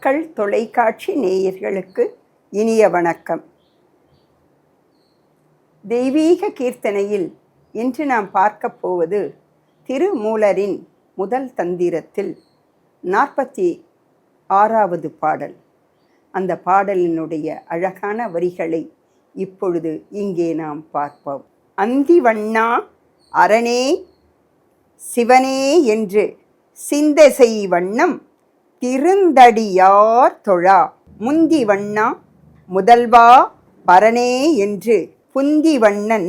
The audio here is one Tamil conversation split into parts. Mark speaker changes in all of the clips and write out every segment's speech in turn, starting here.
Speaker 1: மக்கள் தொலைக்காட்சி நேயர்களுக்கு இனிய வணக்கம். தெய்வீக கீர்த்தனையில் இன்று நாம் பார்க்க போவது திருமூலரின் முதல் தந்திரத்தில் 46வது பாடல். அந்த பாடலினுடைய அழகான வரிகளை இப்பொழுது இங்கே நாம் பார்ப்போம். அந்திவண்ணா அரணே சிவனே என்று சிந்தை வண்ணம் திருந்தடியார் தொழா முந்திவண்ணா முதல்வா பரனே என்று புந்திவண்ணன்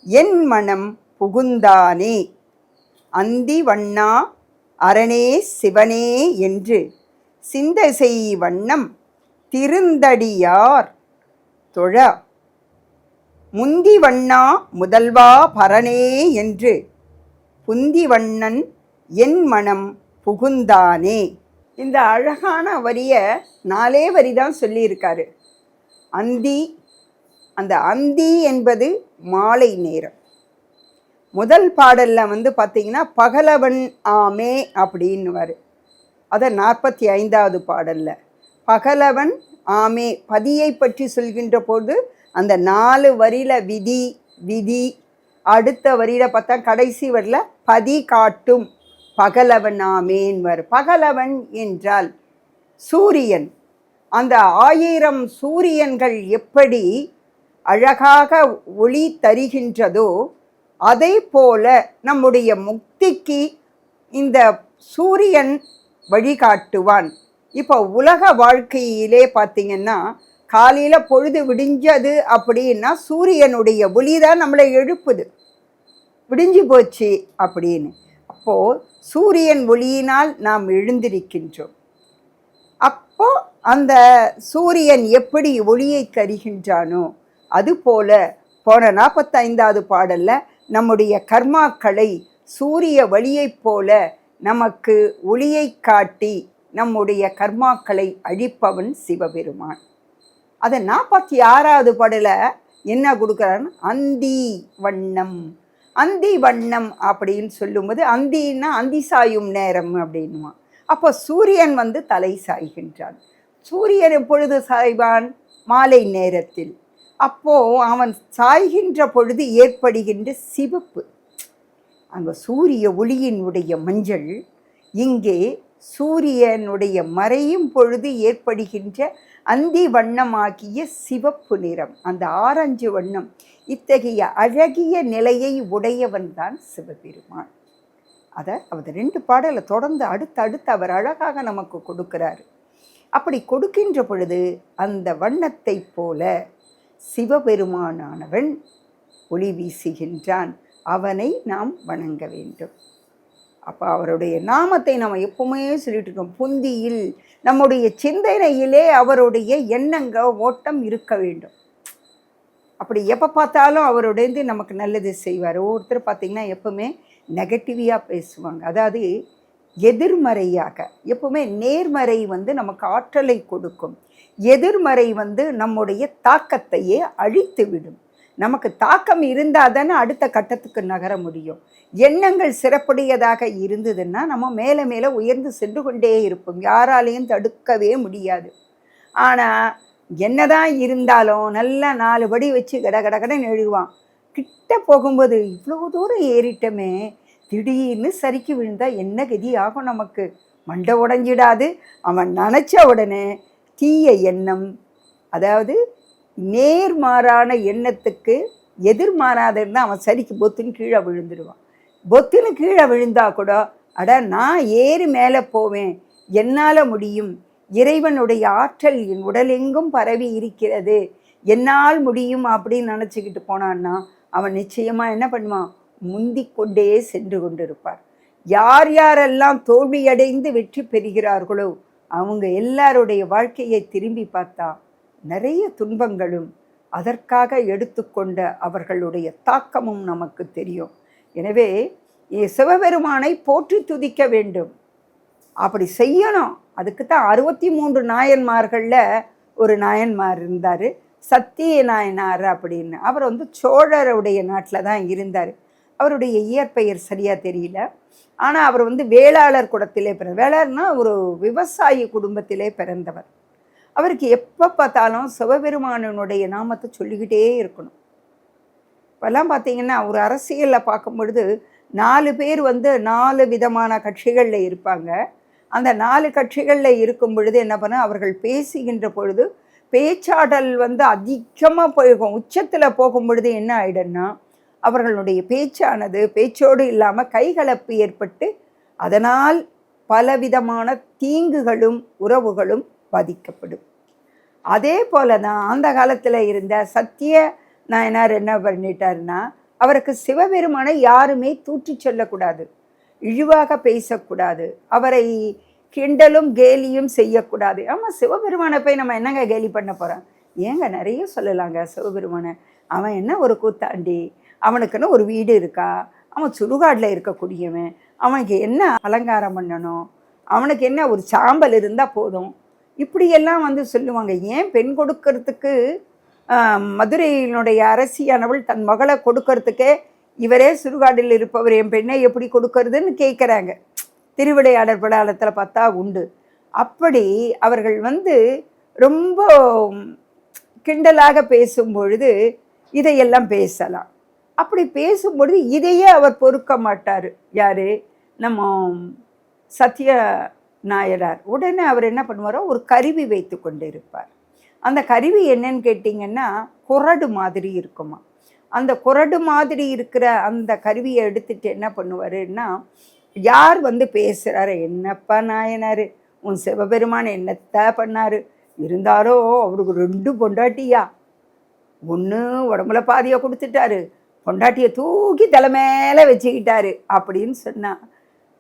Speaker 1: என் மனம் புகுந்தானே. அந்திவண்ணா அரணே சிவனே என்று சிந்தை வண்ணம் திருந்தடியார் தொழா முந்திவண்ணா முதல்வா பரனே என்று புந்திவண்ணன் என் மனம் புகுந்தானே. இந்த அழகான வரியை 4 வரி தான் சொல்லியிருக்காரு. அந்த அந்தி என்பது மாலை நேரம். முதல் பாடலில் பார்த்திங்கன்னா பகலவன் ஆமே அப்படின்னுவார். அதை 45வது பாடலில் பகலவன் ஆமே பதியை பற்றி சொல்கின்ற போது அந்த 4 வரியில் விதி விதி, அடுத்த வரியில் பார்த்தா கடைசி வரியில் பதி காட்டும் பகலவன் ஆமேன்வர். பகலவன் என்றால் சூரியன். அந்த 1000 சூரியன்கள் எப்படி அழகாக ஒளி தருகின்றதோ அதே போல நம்முடைய முக்திக்கு இந்த சூரியன் வழிகாட்டுவான். இப்போ உலக வாழ்க்கையிலே பார்த்திங்கன்னா காலையில் பொழுது விடிஞ்சது அப்படின்னா சூரியனுடைய ஒளி தான் நம்மளை எழுப்புது, விடிஞ்சு போச்சு அப்படின்னு. அப்போது சூரியன் ஒளியினால் நாம் எழுந்திருக்கின்றோம். அப்போ அந்த சூரியன் எப்படி ஒளியை தருகின்றானோ அதுபோல போன 45வது பாடலில் நம்முடைய கர்மாக்களை சூரிய ஒளியைப் போல நமக்கு ஒளியை காட்டி நம்முடைய கர்மாக்களை அழிப்பவன் சிவபெருமான். அதை 46வது பாடலில் என்ன கொடுக்குறான்னு அந்தி வண்ணம். அந்தி வண்ணம் அப்படின்னு சொல்லும்போது அந்தின்னா அந்தி சாயும் நேரம் அப்படின்னுமா. அப்போ சூரியன் தலை சாய்கின்றான். சூரியன் எப்பொழுது சாய்வான்? மாலை நேரத்தில். அப்போது அவன் சாய்கின்ற பொழுது ஏற்படுகின்ற சிவப்பு, அங்கே சூரிய ஒளியினுடைய மஞ்சள், இங்கே சூரியனுடைய மறையும் பொழுது ஏற்படுகின்ற அந்தி வண்ணமாகிய சிவப்பு நிறம், அந்த ஆரஞ்சு வண்ணம். இத்தகைய அழகிய நிலையை உடையவன் தான் சிவபெருமான். அதை அவர் 2 பாடலை தொடர்ந்து அடுத்து அவர் அழகாக நமக்கு கொடுக்கிறார். அப்படி கொடுக்கின்ற பொழுது அந்த வண்ணத்தை போல சிவபெருமானானவன் ஒளி வீசுகின்றான். அவனை நாம் வணங்க வேண்டும். அப்போ அவருடைய நாமத்தை நம்ம எப்பவுமே சொல்லிட்டு இருக்கோம். புந்தியில் நம்முடைய சிந்தனையிலே அவருடைய எண்ணங்க ஓட்டம் இருக்க வேண்டும். அப்படி எப்போ பார்த்தாலும் அவருடையது நமக்கு நல்லது செய்வார். ஒவ்வொருத்தர் பார்த்திங்கன்னா எப்பவுமே நெகட்டிவாக பேசுவாங்க, அதாவது எதிர்மறையாக. எப்பவுமே நேர்மறை நமக்கு ஆற்றலை கொடுக்கும், எதிர்மறை நம்முடைய தாக்கத்தையே அழித்து விடும். நமக்கு தாக்கம் இருந்தால் தானே அடுத்த கட்டத்துக்கு நகர முடியும். எண்ணங்கள் சிறப்புடையதாக இருந்ததுன்னா நம்ம மேலே மேலே உயர்ந்து சென்று கொண்டே இருப்போம், யாராலையும் தடுக்கவே முடியாது. ஆனால் என்னதான் இருந்தாலும் நல்லா 4 படி வச்சு கடகடன்னு எழுதுவான். கிட்ட போகும்போது இவ்வளோ தூரம் ஏறிட்டமே, திடீர்னு சறுக்கி விழுந்தால் என்ன கதி ஆகும்? நமக்கு மண்டை உடஞ்சிடாது. அவன் நினச்ச உடனே தீய எண்ணம், அதாவது நேர்மாறான எண்ணத்துக்கு எதிர்மாறாத இருந்தால் அவன் சரிக்கு பொத்துன்னு கீழே விழுந்துடுவான். பொத்துன்னு கீழே விழுந்தா கூட நான் ஏறி மேலே போவேன், என்னால் முடியும், இறைவனுடைய ஆற்றல் என் உடலெங்கும் பரவி இருக்கிறது, என்னால் முடியும் அப்படின்னு நினச்சிக்கிட்டு போனான்னா அவன் நிச்சயமாக என்ன பண்ணுவான்? முந்திக் கொண்டே சென்று கொண்டிருப்பார். யார் யாரெல்லாம் தோல்வியடைந்து வெற்றி பெறுகிறார்களோ அவங்க எல்லாருடைய வாழ்க்கையை திரும்பி பார்த்தா நிறைய துன்பங்களும் அதற்காக எடுத்துக்கொண்ட அவர்களுடைய தாக்கமும் நமக்கு தெரியும். எனவே சிவபெருமானை போற்றி துதிக்க வேண்டும். அப்படி செய்யணும். அதுக்கு தான் 63 நாயன்மார்களில் ஒரு நாயன்மார் இருந்தார், சத்திய நாயனார் அப்படின்னு. அவர் சோழருடைய நாட்டில் தான் இருந்தார். அவருடைய இயற்பெயர் சரியாக தெரியல. ஆனால் அவர் வந்து வேளாளர் குலத்திலே வேளாளர்னா ஒரு விவசாயி குடும்பத்திலே பிறந்தவர். அவருக்கு எப்போ பார்த்தாலும் சிவபெருமானனுடைய நாமத்தை சொல்லிக்கிட்டே இருக்கணும். இப்போல்லாம் பார்த்தீங்கன்னா ஒரு அரசியலில் பார்க்கும் பொழுது 4 பேர் வந்து 4 விதமான கட்சிகளில் இருப்பாங்க. அந்த 4 கட்சிகளில் இருக்கும் பொழுது என்ன பண்ண, அவர்கள் பேசுகின்ற பொழுது பேச்சாடல் வந்து அதிகமாக போகும். உச்சத்தில் போகும் பொழுது என்ன ஆயிடும்னா, அவர்களுடைய பேச்சானது பேச்சோடு இல்லாமல் கைகலப்பு ஏற்பட்டு அதனால் பலவிதமான தீங்குகளும் உறவுகளும் பாதிக்கப்படும். அதே போல தான் அந்த காலத்தில் இருந்த சத்திய நாயனார் என்ன பண்ணிட்டாருன்னா, அவருக்கு சிவபெருமானை யாருமே தூற்றி சொல்லக்கூடாது, இழிவாக பேசக்கூடாது, அவரை கிண்டலும் கேலியும் செய்யக்கூடாது. ஆமாம், சிவபெருமானை போய் நம்ம என்னங்க கேலி பண்ண போகிறோம்? ஏங்க நிறைய சொல்லலாங்க சிவபெருமானை. அவன் என்ன ஒரு கூத்தாண்டி, அவனுக்குன்னு ஒரு வீடு இருக்கா, அவன் சுடுகாட்டில் இருக்கக்கூடியவன், அவனுக்கு என்ன அலங்காரம் பண்ணணும், அவனுக்கு என்ன ஒரு சாம்பல் இருந்தால் போதும், இப்படியெல்லாம் வந்து சொல்லுவாங்க. ஏன் பெண் கொடுக்கறதுக்கு மதுரையினுடைய அரசியானவள் தன் மகளை கொடுக்கறதுக்கே இவரே சுடுகாட்டில் இருப்பவர் என் பெண்ணை எப்படி கொடுக்கறதுன்னு கேட்குறாங்க. திருவிளையாடற் படாலத்தில் பார்த்தா உண்டு. அப்படி அவர்கள் வந்து ரொம்ப கிண்டலாக பேசும்பொழுது இதையெல்லாம் பேசலாம். அப்படி பேசும்பொழுது இதையே அவர் பொறுக்க மாட்டார். யார்? நம்ம சத்திய நாயனார். உடனே அவர் என்ன பண்ணுவாரோ, ஒரு கருவி வைத்து கொண்டு இருப்பார். அந்த கருவி என்னன்னு கேட்டிங்கன்னா, குறடு மாதிரி இருக்குமா. அந்த குறடு மாதிரி இருக்கிற அந்த கருவியை எடுத்துட்டு என்ன பண்ணுவாருன்னா, யார் வந்து பேசுகிறாரு, என்னப்பா நாயனார் உன் சிவபெருமான் என்னத்த பண்ணார், இருந்தாரோ அவருக்கு 2 பொண்டாட்டியா, ஒன்று உடம்புல பாதியை கொடுத்துட்டாரு, பொண்டாட்டியை தூக்கி தலை மேலே வச்சுக்கிட்டாரு அப்படின்னு சொன்னா,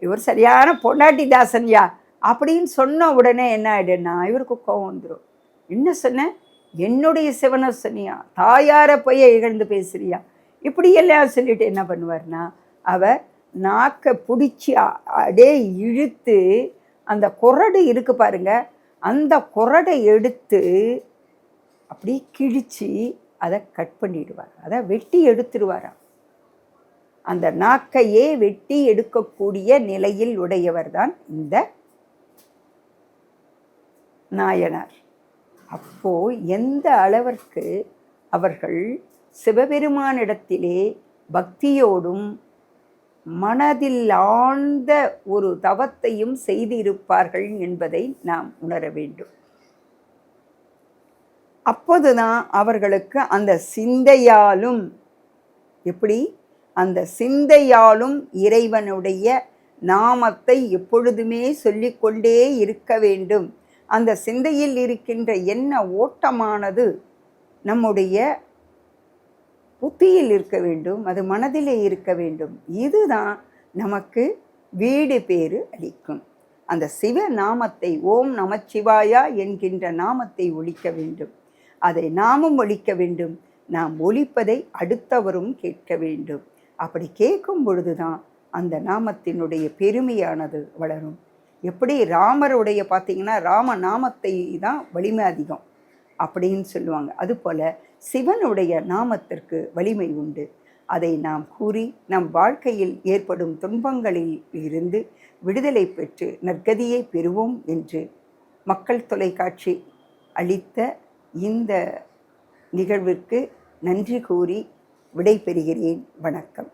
Speaker 1: இவர் சரியான பொண்டாட்டி தாசன்யா அப்படின்னு சொன்ன உடனே என்ன ஆகிடுன்னா, இவருக்கு கோவம் வந்துடும். என்ன சொன்ன, என்னுடைய சிவனை சொன்னியா, தாயாரை போய் இகழ்ந்து பேசுறியா, இப்படியெல்லாம் சொல்லிட்டு என்ன பண்ணுவார்னா, அவர் நாக்கை பிடிச்சி அப்படியே இழுத்து அந்த குறடு இருக்கு பாருங்க, அந்த குறடை எடுத்து அப்படி கிழிச்சு அதை கட் பண்ணிடுவார், அதை வெட்டி எடுத்துடுவாராம். அந்த நாக்கையே வெட்டி எடுக்கக்கூடிய நிலையில் உடையவர் தான் இந்த நாயனார். அப்போ எந்த அளவிற்கு அவர்கள் சிவபெருமானிடத்திலே பக்தியோடும் மனதில் ஆழ்ந்த ஒரு தவத்தையும் செய்திருப்பார்கள் என்பதை நாம் உணர வேண்டும். அப்போதுதான் அவர்களுக்கு அந்த சிந்தையாலும், எப்படி அந்த சிந்தையாலும் இறைவனுடைய நாமத்தை எப்பொழுதுமே சொல்லிக்கொண்டே இருக்க வேண்டும். அந்த சிந்தையில் இருக்கின்ற எண்ண ஓட்டமானது நம்முடைய புத்தியில் இருக்க வேண்டும், அது மனதிலே இருக்க வேண்டும். இதுதான் நமக்கு வீடு பேறு அளிக்கும். அந்த சிவ நாமத்தை, ஓம் நமச்சிவாயா என்கின்ற நாமத்தை ஒலிக்க வேண்டும். அதை நாமும் ஒலிக்க வேண்டும், நாம் ஒலிப்பதை அடுத்தவரும் கேட்க வேண்டும். அப்படி கேட்கும் பொழுதுதான் அந்த நாமத்தினுடைய பெருமையானது வளரும். எப்படி ராமருடைய பார்த்தீங்கன்னா ராம நாமத்தை தான் வலிமை அதிகம் அப்படின்னு சொல்லுவாங்க. அதுபோல் சிவனுடைய நாமத்திற்கு வலிமை உண்டு. அதை நாம் கூறி நம் வாழ்க்கையில் ஏற்படும் துன்பங்களில் இருந்து விடுதலை பெற்று நற்கதியை பெறுவோம் என்று மக்கள் தொலைக்காட்சி அளித்த இந்த நிகழ்விற்கு நன்றி கூறி விடை பெறுகிறேன். வணக்கம்.